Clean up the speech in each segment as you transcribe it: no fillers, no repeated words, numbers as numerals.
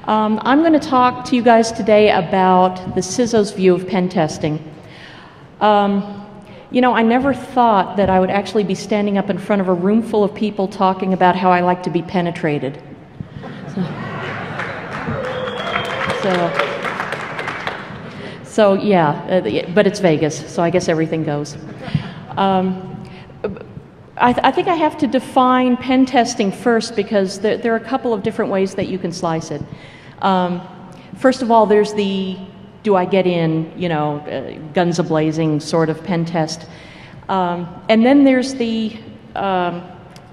I'm going to talk to you guys today about the CISO's view of pen testing. You know, I never thought that I would actually be standing up in front of a room full of people talking about how I like to be penetrated. So yeah, but it's Vegas, so I guess everything goes. I think I have to define pen testing first because there are a couple of different ways that you can slice it. First of all, there's the do I get in, you know, guns a-blazing sort of pen test. And then there's the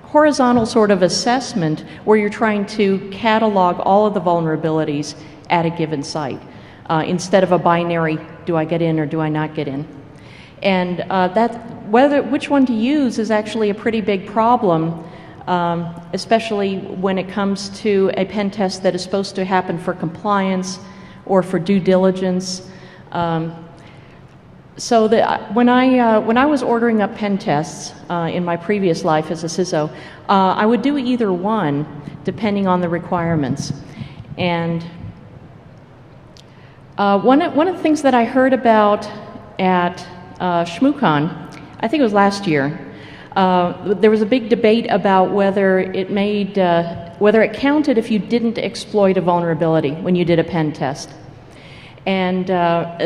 horizontal sort of assessment where you're trying to catalog all of the vulnerabilities at a given site instead of a binary, do I get in or do I not get in? And which one to use is actually a pretty big problem, especially when it comes to a pen test that is supposed to happen for compliance or for due diligence. When I was ordering up pen tests in my previous life as a CISO, I would do either one depending on the requirements. And one of the things that I heard about at ShmooCon, I think it was last year, there was a big debate about whether it counted if you didn't exploit a vulnerability when you did a pen test. And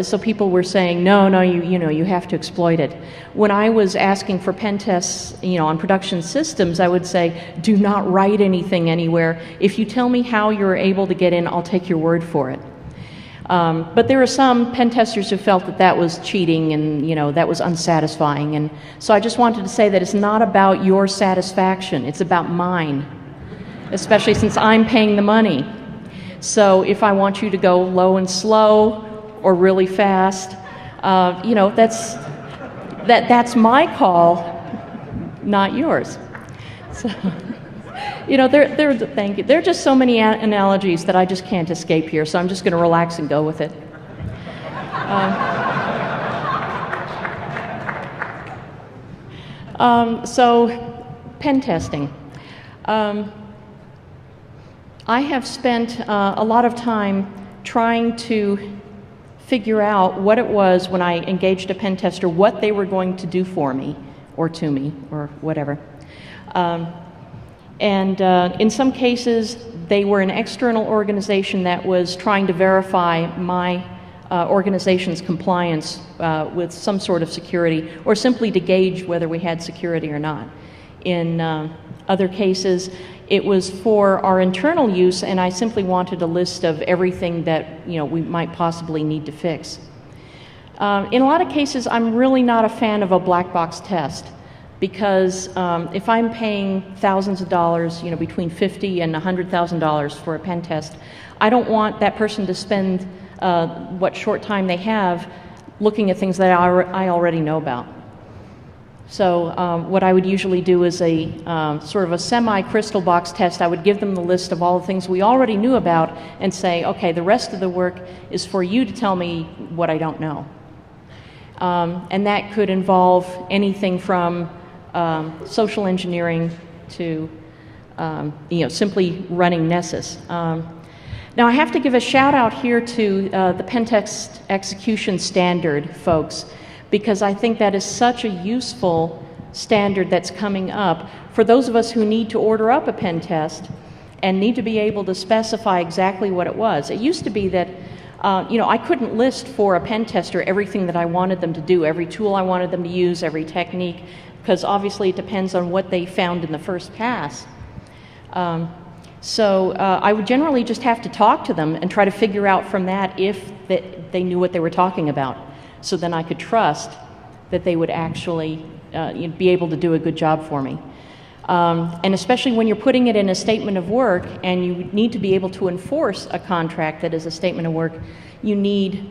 so people were saying, no, you have to exploit it. When I was asking for pen tests, you know, on production systems, I would say, do not write anything anywhere. If you tell me how you're able to get in, I'll take your word for it. But there are some pen testers who felt that that was cheating and, you know, that was unsatisfying. And so I just wanted to say that it's not about your satisfaction, it's about mine, especially since I'm paying the money. So if I want you to go low and slow or really fast, you know, that's my call, not yours. So, you know, thank you. There are just so many analogies that I just can't escape here, so I'm just going to relax and go with it. So, pen testing. I have spent a lot of time trying to figure out what it was when I engaged a pen tester, what they were going to do for me, or to me, or whatever. And in some cases, they were an external organization that was trying to verify my organization's compliance with some sort of security, or simply to gauge whether we had security or not. In other cases, it was for our internal use, and I simply wanted a list of everything that, you know, we might possibly need to fix. In a lot of cases, I'm really not a fan of a black box test, because if I'm paying thousands of dollars, you know, between $50,000 and $100,000 for a pen test, I don't want that person to spend what short time they have looking at things that I already know about. So what I would usually do is a sort of a semi-crystal box test. I would give them the list of all the things we already knew about and say, okay, the rest of the work is for you to tell me what I don't know. And that could involve anything from social engineering to you know, simply running Nessus. Now I have to give a shout out here to the pen test execution standard folks, because I think that is such a useful standard that's coming up for those of us who need to order up a pen test and need to be able to specify exactly what it was. It used to be that you know, I couldn't list for a pen tester everything that I wanted them to do, every tool I wanted them to use, every technique, because obviously it depends on what they found in the first pass. So I would generally just have to talk to them and try to figure out from that if they knew what they were talking about. So then I could trust that they would actually be able to do a good job for me. And especially when you're putting it in a statement of work and you need to be able to enforce a contract that is a statement of work, you need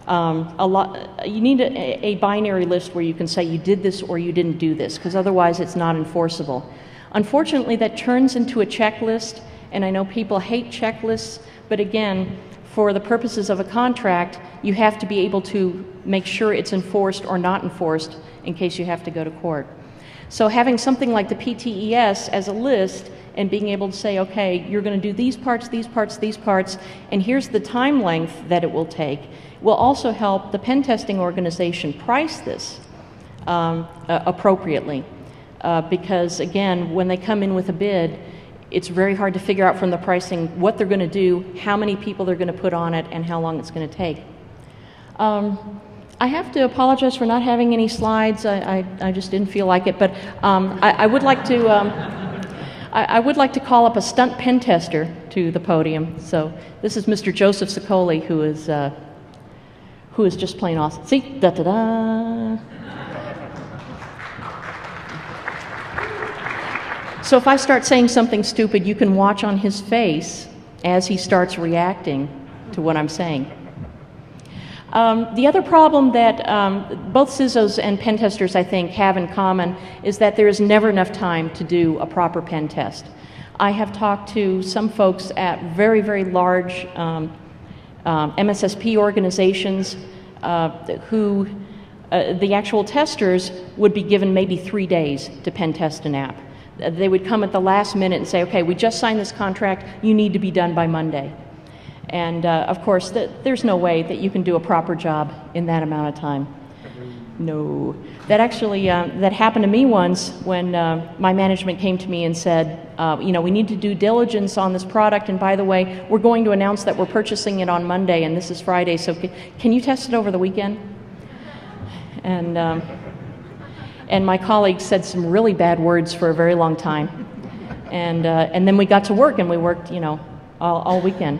a binary list where you can say you did this or you didn't do this, because otherwise it's not enforceable. Unfortunately, that turns into a checklist, and I know people hate checklists, but again, for the purposes of a contract, you have to be able to make sure it's enforced or not enforced in case you have to go to court. So having something like the PTES as a list and being able to say, okay, you're going to do these parts, these parts, these parts, and here's the time length that it will take, will also help the pen testing organization price this appropriately. Because again, when they come in with a bid, it's very hard to figure out from the pricing what they're going to do, how many people they're going to put on it, and how long it's going to take. I have to apologize for not having any slides. I just didn't feel like it, but I would like to I would like to call up a stunt pen tester to the podium. So this is Mr. Joseph Sicoli, who is just plain awesome. See, da da da. So if I start saying something stupid, you can watch on his face as he starts reacting to what I'm saying. The other problem that both CISOs and pen testers, I think, have in common is that there is never enough time to do a proper pen test. I have talked to some folks at very, very large MSSP organizations who the actual testers would be given maybe 3 days to pen test an app. They would come at the last minute and say, okay, we just signed this contract, you need to be done by Monday. And of course, there's no way that you can do a proper job in that amount of time. No. That actually, that happened to me once when my management came to me and said, you know, we need to do diligence on this product, and by the way, we're going to announce that we're purchasing it on Monday, and this is Friday, so can you test it over the weekend? And my colleagues said some really bad words for a very long time. And then we got to work, and we worked, you know, all weekend.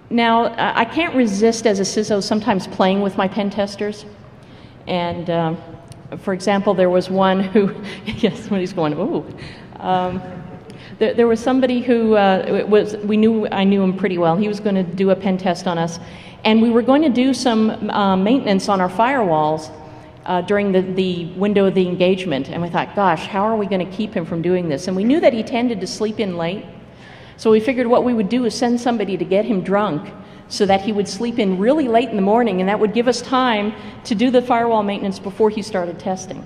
Now, I can't resist as a CISO sometimes playing with my pen testers. And for example, there was one who, yes, somebody's going, ooh. There was somebody who I knew him pretty well. He was going to do a pen test on us. And we were going to do some maintenance on our firewalls during the window of the engagement. And we thought, gosh, how are we going to keep him from doing this? And we knew that he tended to sleep in late. So we figured what we would do is send somebody to get him drunk so that he would sleep in really late in the morning, and that would give us time to do the firewall maintenance before he started testing.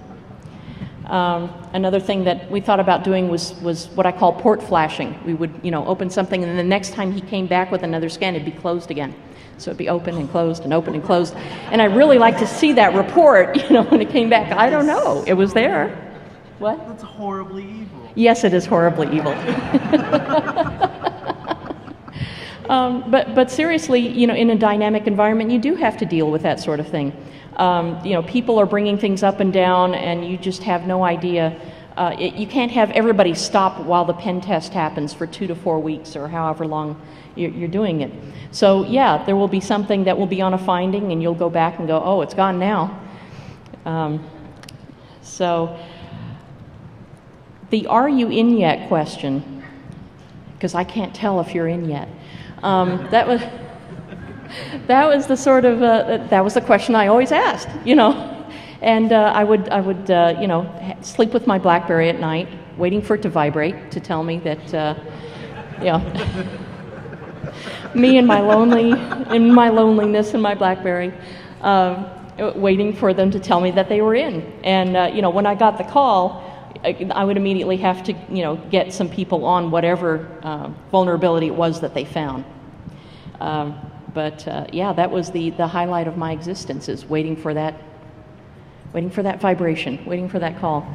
Another thing that we thought about doing was what I call port flashing. We would, you know, open something, and the next time he came back with another scan, it'd be closed again. So it'd be open and closed and open and closed. And I really like to see that report, you know, when it came back. I don't know. It was there. What? That's horribly evil. Yes, it is horribly evil. But seriously, you know, in a dynamic environment, you do have to deal with that sort of thing. You know, people are bringing things up and down, and you just have no idea. You can't have everybody stop while the pen test happens for 2 to 4 weeks or however long you're doing it. So yeah, there will be something that will be on a finding, and you'll go back and go, oh, it's gone now. So the "are you in yet" question, because I can't tell if you're in yet. That was the sort of that was the question I always asked, you know. And I would you know, sleep with my BlackBerry at night, waiting for it to vibrate to tell me that you know, me and my loneliness in my BlackBerry, waiting for them to tell me that they were in. And you know, when I got the call, I would immediately have to, you know, get some people on whatever vulnerability it was that they found. But yeah, that was the highlight of my existence, is waiting for that vibration, waiting for that call.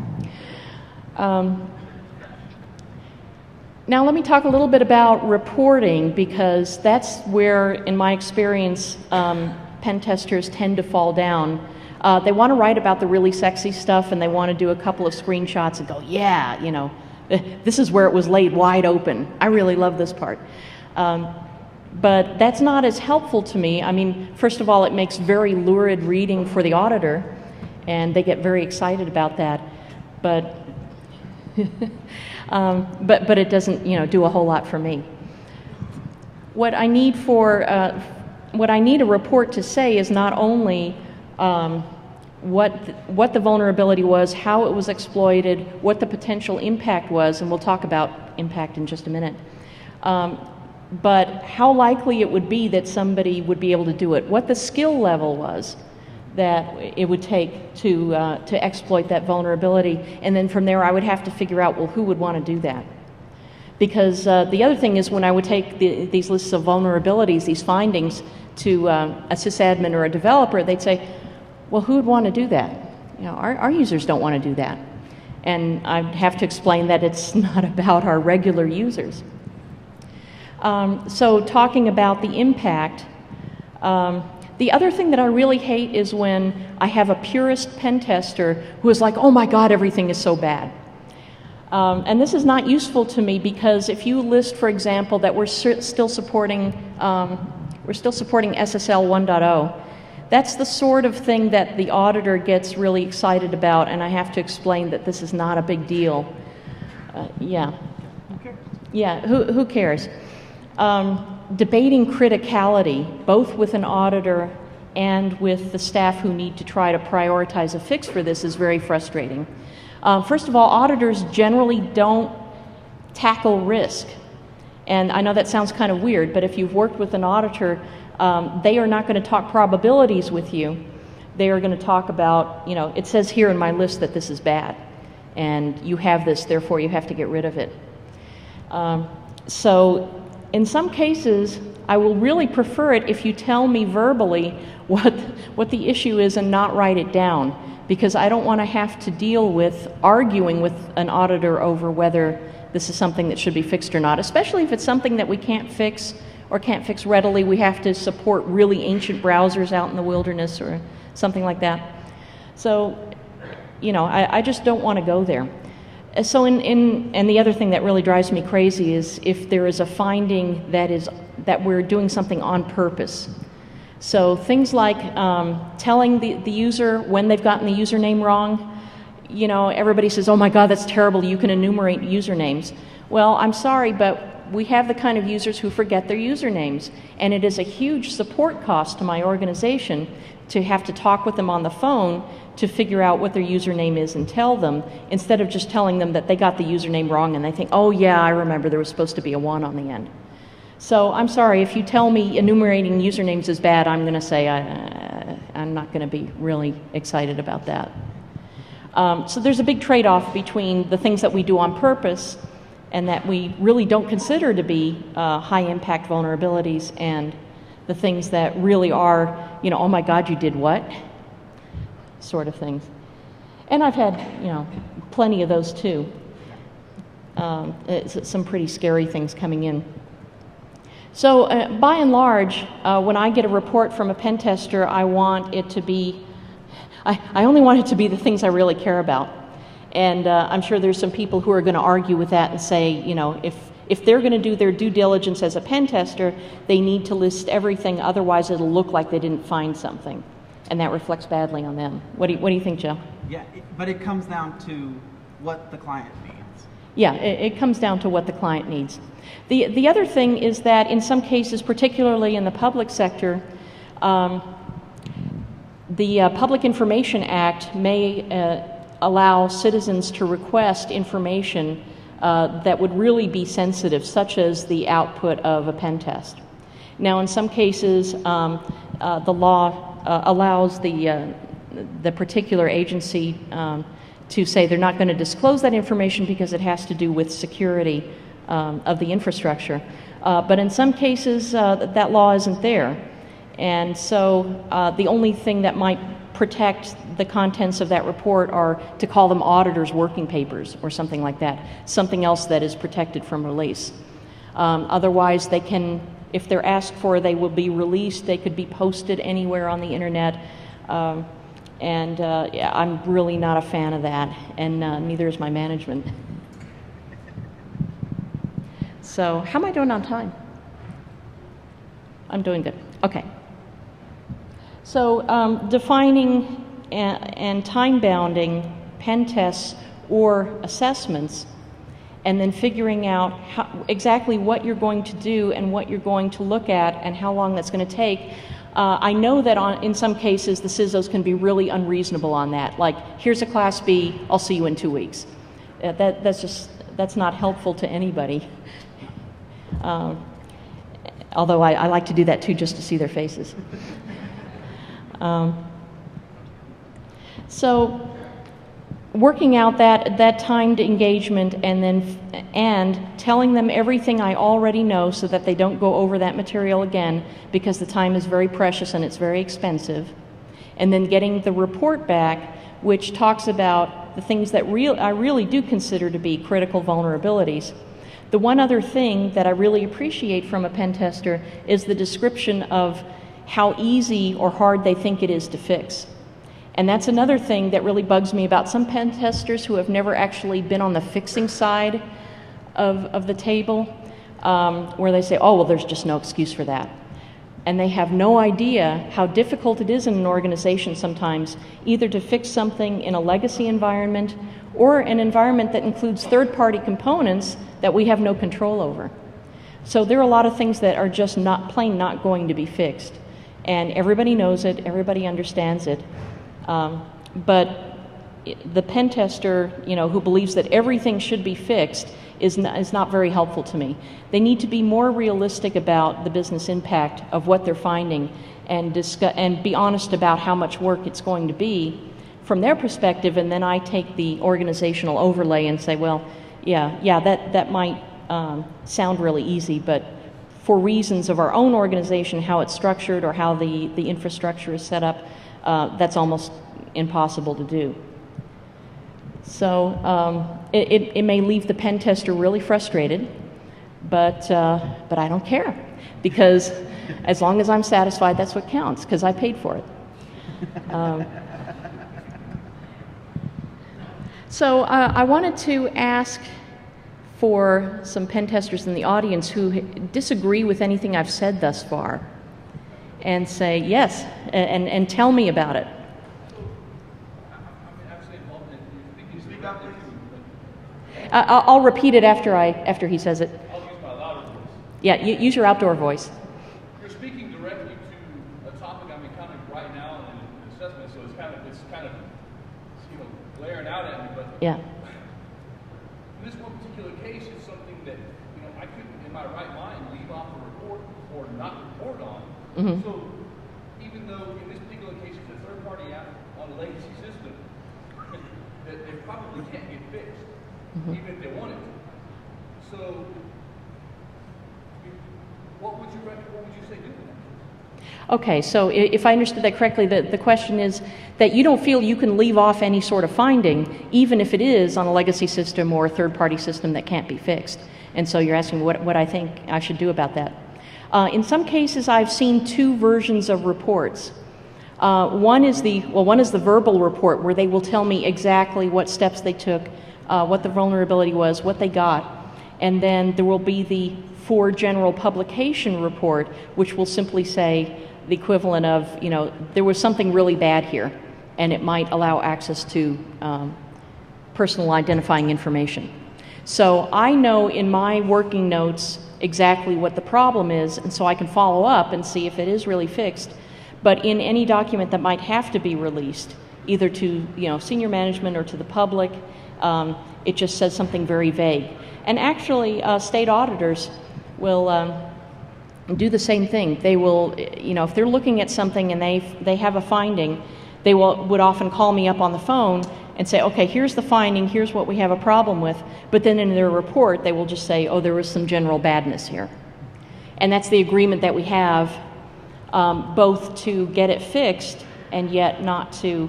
Now let me talk a little bit about reporting, because that's where, in my experience, pen testers tend to fall down. They want to write about the really sexy stuff, and they want to do a couple of screenshots and go, yeah, you know, this is where it was laid wide open. I really love this part. But that's not as helpful to me. I mean, first of all, it makes very lurid reading for the auditor, and they get very excited about that. But but it doesn't, you know, do a whole lot for me. What I need a report to say is not only what the vulnerability was, how it was exploited, what the potential impact was, and we'll talk about impact in just a minute, but how likely it would be that somebody would be able to do it, what the skill level was, that it would take to exploit that vulnerability. And then from there, I would have to figure out, well, who would want to do that? Because the other thing is when I would take these lists of vulnerabilities, these findings, to a sysadmin or a developer, they'd say, well, who would want to do that? You know, our users don't want to do that. And I'd have to explain that it's not about our regular users. So talking about the impact, the other thing that I really hate is when I have a purist pen tester who is like, oh my God, everything is so bad. And this is not useful to me because if you list, for example, that we're still supporting SSL 1.0, that's the sort of thing that the auditor gets really excited about, and I have to explain that this is not a big deal. Yeah. Who cares? Yeah, who cares? Debating criticality, both with an auditor and with the staff who need to try to prioritize a fix for this, is very frustrating. First of all, auditors generally don't tackle risk. And I know that sounds kind of weird, but if you've worked with an auditor, they are not going to talk probabilities with you. They are going to talk about, you know, it says here in my list that this is bad, and you have this, therefore you have to get rid of it. So in some cases, I will really prefer it if you tell me verbally what the issue is and not write it down, because I don't want to have to deal with arguing with an auditor over whether this is something that should be fixed or not, especially if it's something that we can't fix or can't fix readily. We have to support really ancient browsers out in the wilderness or something like that. So, you know, I just don't want to go there. So and the other thing that really drives me crazy is if there is a finding that we're doing something on purpose. So things like telling the user when they've gotten the username wrong. You know, everybody says, oh my God, that's terrible, you can enumerate usernames. Well, I'm sorry, but we have the kind of users who forget their usernames, and it is a huge support cost to my organization to have to talk with them on the phone to figure out what their username is and tell them, instead of just telling them that they got the username wrong and they think, oh yeah, I remember there was supposed to be a 1 on the end. So I'm sorry, if you tell me enumerating usernames is bad, I'm going to say I'm not going to be really excited about that. So there's a big trade-off between the things that we do on purpose and that we really don't consider to be high-impact vulnerabilities, and the things that really are, you know, oh my God, you did what? Sort of things. And I've had, you know, plenty of those too. Some pretty scary things coming in. So by and large, when I get a report from a pen tester, I want it to be, I only want it to be the things I really care about. And I'm sure there's some people who are going to argue with that and say, you know, if they're going to do their due diligence as a pen tester, they need to list everything, otherwise it'll look like they didn't find something. And that reflects badly on them. What do you think, Joe? Yeah, but it comes down to what the client needs. Yeah, it comes down to what the client needs. The other thing is that in some cases, particularly in the public sector, the Public Information Act may allow citizens to request information that would really be sensitive, such as the output of a pen test. Now, in some cases, the law allows the particular agency to say they're not going to disclose that information because it has to do with security of the infrastructure. But in some cases, that law isn't there. And so the only thing that might protect the contents of that report are to call them auditors' working papers or something like that, something else that is protected from release. Otherwise, they can, if they're asked for, they will be released. They could be posted anywhere on the internet. Yeah, I'm really not a fan of that, and neither is my management. So how am I doing on time? I'm doing good. Okay. So defining and time-bounding pen tests or assessments, and then figuring out exactly what you're going to do and what you're going to look at and how long that's going to take. I know that in some cases the CISOs can be really unreasonable on that. Like, here's a Class B, I'll see you in 2 weeks. That's not helpful to anybody. Although I like to do that too, just to see their faces. So working out that timed engagement and telling them everything I already know so that they don't go over that material again, because the time is very precious and it's very expensive, and then getting the report back which talks about the things that I really do consider to be critical vulnerabilities. The one other thing that I really appreciate from a pen tester is the description of how easy or hard they think it is to fix. And that's another thing that really bugs me about some pen testers who have never actually been on the fixing side of the table, where they say, oh, well, there's just no excuse for that. And they have no idea how difficult it is in an organization sometimes either to fix something in a legacy environment or an environment that includes third-party components that we have no control over. So there are a lot of things that are just plain not going to be fixed. And everybody knows it, everybody understands it. But the pen tester, who believes that everything should be fixed is not very helpful to me. They need to be more realistic about the business impact of what they're finding and be honest about how much work it's going to be from their perspective, and then I take the organizational overlay and say, well, yeah, that might sound really easy, but for reasons of our own organization, how it's structured or how the infrastructure is set up, that's almost impossible to do. So it may leave the pen tester really frustrated, but I don't care, because as long as I'm satisfied, that's what counts, because I paid for it. So I wanted to ask for some pen testers in the audience who disagree with anything I've said thus far, and say yes, and tell me about it. I'll repeat it after he says it. I'll use my louder voice. Yeah, use your outdoor voice. You're speaking directly to a topic kind of right now in an assessment, so it's kind of glaring out at me. But yeah, in this one particular case, it's something that I couldn't, in my right mind, leave off a report or not report on. Mm-hmm. So even though in this particular case it's a third-party app on a legacy system, that they probably can't get fixed. Mm-hmm. Even if they wanted to. So, what would you say do with that? Okay, so if I understood that correctly, the question is that you don't feel you can leave off any sort of finding, even if it is on a legacy system or a third-party system that can't be fixed. And so you're asking what I think I should do about that. In some cases, I've seen two versions of reports. One is the verbal report, where they will tell me exactly what steps they took, what the vulnerability was, what they got, and then there will be the for general publication report, which will simply say the equivalent of, there was something really bad here, and it might allow access to personal identifying information. So I know in my working notes exactly what the problem is, and so I can follow up and see if it is really fixed. But in any document that might have to be released, either to senior management or to the public, it just says something very vague. And actually, state auditors will do the same thing. They will, if they're looking at something and they have a finding, they would often call me up on the phone and say, okay, here's the finding, here's what we have a problem with. But then in their report, they will just say, oh, there was some general badness here. And that's the agreement that we have, both to get it fixed and yet not to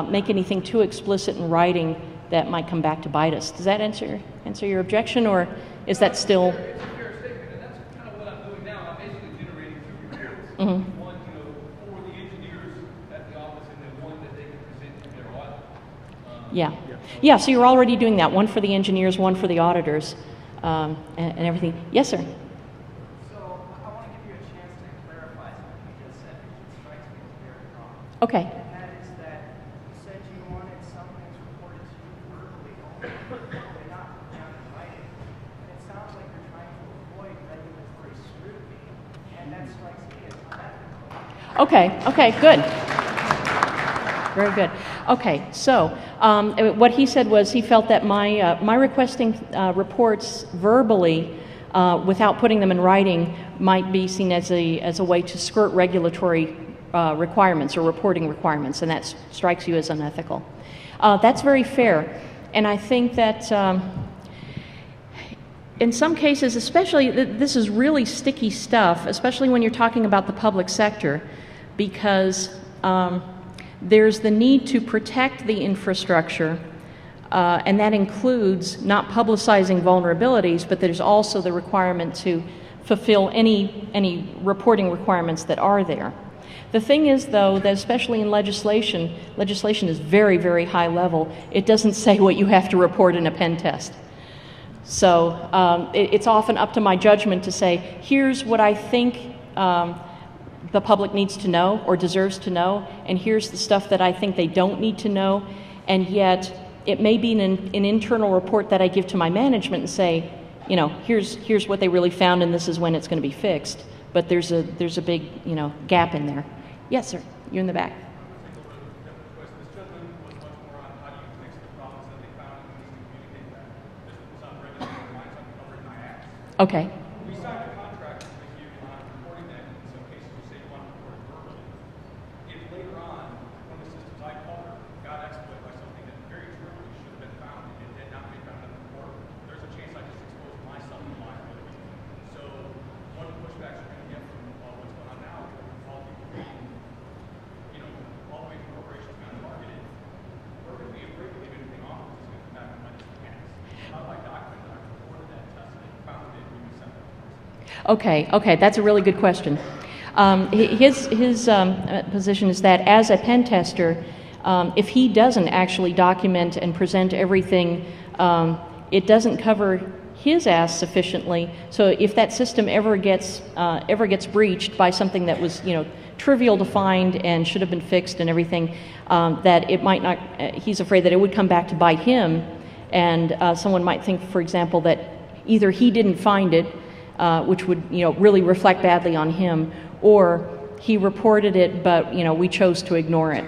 make anything too explicit in writing that might come back to bite us. Does that answer your objection, or is that still? It's a fair statement, and that's kind of what I'm doing now. I'm basically generating two reports. Mm-hmm. One, for the engineers at the office, and then one that they can present to their audit. Yeah. So you're already doing that. One for the engineers, one for the auditors, and everything. Yes, sir. So I want to give you a chance to clarify something you just said, because it strikes me as very wrong. Okay. And that is that you said you wanted some things reported to you verbally only, and not down in writing. And it sounds like you're trying to avoid regulatory scrutiny, and that strikes me as unethical. Okay, good. Very good. Okay, so what he said was he felt that my requesting reports verbally without putting them in writing might be seen as a way to skirt regulatory requirements or reporting requirements, and that strikes you as unethical. That's very fair, and I think that in some cases, especially, this is really sticky stuff, especially when you're talking about the public sector, because there's the need to protect the infrastructure, and that includes not publicizing vulnerabilities, but there's also the requirement to fulfill any reporting requirements that are there. The thing is, though, that especially in legislation is very, very high level. It doesn't say what you have to report in a pen test. So it's often up to my judgment to say, here's what I think the public needs to know or deserves to know, and here's the stuff that I think they don't need to know, and yet it may be an internal report that I give to my management and say, you know, here's what they really found, and this is when it's going to be fixed. But there's a big, you know, gap in there. Yes, sir. You're in the back. Okay. We signed a contract with you on reporting that in some cases you say you want to report it verbally. If later on, one of the systems I cover got exploited by something that very truly should have been found and did not get found in the report, there's a chance I just exposed myself to liability. So one of the pushbacks you're going to get from what's going on now, all people reading, you know, all the way to corporations kind of marketed, we're going to be afraid to leave anything off because it's going to come back and bite us in the ass. How do I document that I reported that test and found it when we sent it? Okay, that's a really good question. His position is that as a pen tester, if he doesn't actually document and present everything, it doesn't cover his ass sufficiently. So if that system ever gets breached by something that was, you know, trivial to find and should have been fixed and everything, that it might not. He's afraid that it would come back to bite him, and someone might think, for example, that either he didn't find it, which would, you know, really reflect badly on him, or he reported it, but, you know, we chose to ignore it.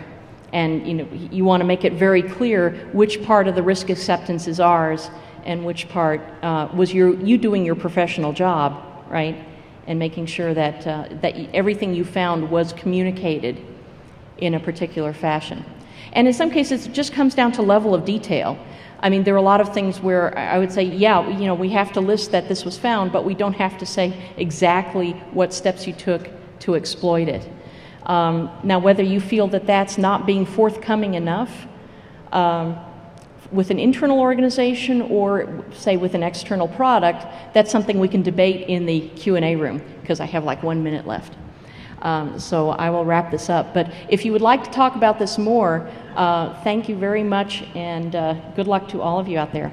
And, you know, you want to make it very clear which part of the risk acceptance is ours and which part was you doing your professional job, right? And making sure that that everything you found was communicated in a particular fashion. And in some cases, it just comes down to level of detail. I mean, there are a lot of things where I would say, yeah, you know, we have to list that this was found, but we don't have to say exactly what steps you took to exploit it. Now, whether you feel that that's not being forthcoming enough with an internal organization or, say, with an external product, that's something we can debate in the Q&A room, because I have like 1 minute left. So I will wrap this up. But if you would like to talk about this more, thank you very much, and good luck to all of you out there.